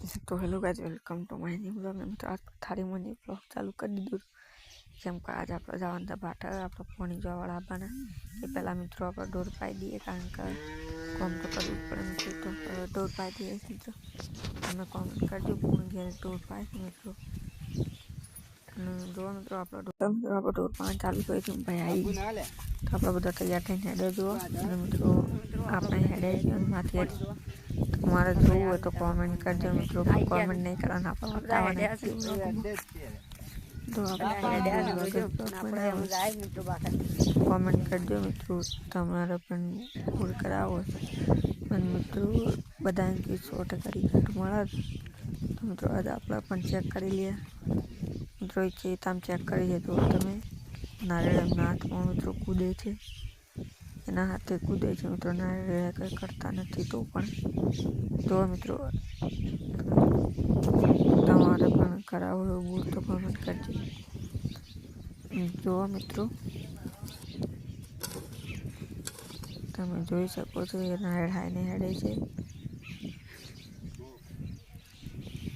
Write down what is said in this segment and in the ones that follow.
तो hello guys, welcome to my new blog. मित्रों आज थारी में न्यू ब्लॉग चालू कर दीधुं केम के आज आप जवान था भाटा आप पानी जोवाड़ा आपने ए पहला मित्रों आप डोर पाई दिए कारण के कॉम तो करवू पड़े मित्रों। तो डोर पाई दिए मित्रों तमे कॉमेंट करजो पूर्ण घेर डोर पाई मित्रों। जो मित्रों आप डोर पानी चालू कर भाई आई तो आप बधा तैयार थईने हेडे जो मित्रों आपने हेडे माथी तुम्हारे जो हो तो कमेंट कर दो मित्रों। कमेंट नहीं करना आप बतावाना तो कमेंट कर दो मित्रों तमारे पण फूल करावो मन मित्रों बधाई की 100% रिजल्ट मळे तो मित्रों आज आपणे पण चेक करी लिए मित्रों के तम चेक करी है तो तमे नारियळ नाथ में मित्रों कूदे छे एना हाथे कूदे छे मित्रों नारियळ कई करता नथी तो पण तो मित्रों तमारे पण करावो हो तो कमेंट करजो। जो मित्रों तमे जोई सको छो ए नारियळ हाईने हेडे छे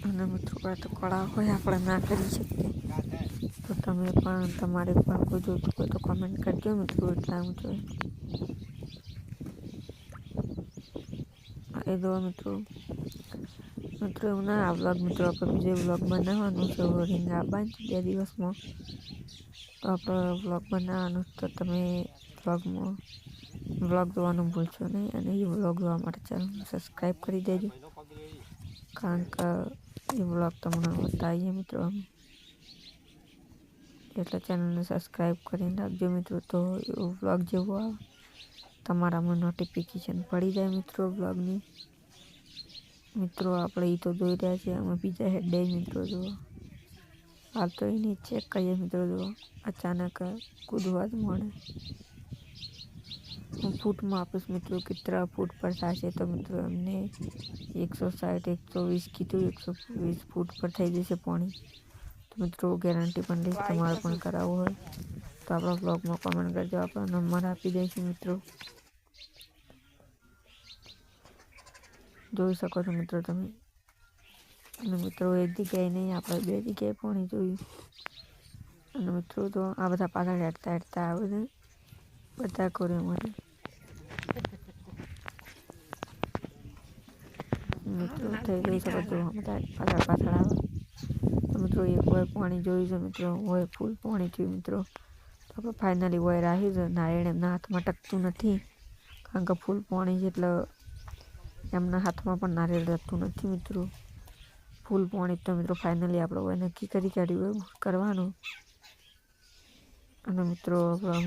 अने मित्रों तो कड़ा होय आपणे ना करी शकीए तो तमे पण तमारे पण कोई जोतुं होय तो कमेंट करजो मित्रों। एटला हूँ जोई ए दो मित्रों मित्रों ना आ व्लॉग मित्रों आप बीजे व्लॉग बनावानुं छे रिंग आववानी छे 2 दिवस में तो आप व्लॉग बनावानुं तो तमे व्लॉग जोवानुं भूलशो नहीं अने ए व्लॉग जोवा माटे चेनल सब्सक्राइब करी देजो कारण के ए व्लॉग तमने बतावीए मित्रों एटले चेनल ने सब्सक्राइब करीने राखजो मित्रों। तो व्लॉग जेवो आवे तमारा में नोटिफिकेशन पड़ी जाए मित्रों व्लॉग नी। मित्रों आपणे ई तो जोई रह्या छे अमे बीजा हेडे मित्रों जो हाल तो एनी चेक करीए मित्रों जो अचानक कूदवा ज मळे हूँ फूट में आपीश मित्रों कितना फूट पर थशे तो मित्रों हमने 160 120 कीधुं 120 फूट पर थई जशे पानी तो मित्रों गेरंटी पण लईश तमारे पण कराववुं होय तो आपणा ब्लॉग में कमेंट करजो आपणो नंबर आपी दईशुं मित्रों। जोई सको छो मित्रों तमे अने मित्रों एक जग्याए नहीं आपणे 2 जग्याए पाणी जोयुं अने मित्रों तो आ बधा पाछळ हेडता हेडता आवे छे बधा कोरीमांथी मित्रों थई जोई सको छो बधा पाछळ पाछळ आवे तो मित्रों एक वोय पाणी जोयुं छे मित्रों वोय फूल पाणी थयुं मित्रों। तो आपणे फाइनली वोय राख्युं छे नारियळ एमना हाथमां टकतुं नथी कारण के फूल पाणी छे એટલે एमना हाथमां पण नारियळ टकतुं नथी मित्रों। फूल पाणी तो मित्रों फाइनली आपणे वोय नक्की करी काढ्युं करवानुं अने मित्रों आपणे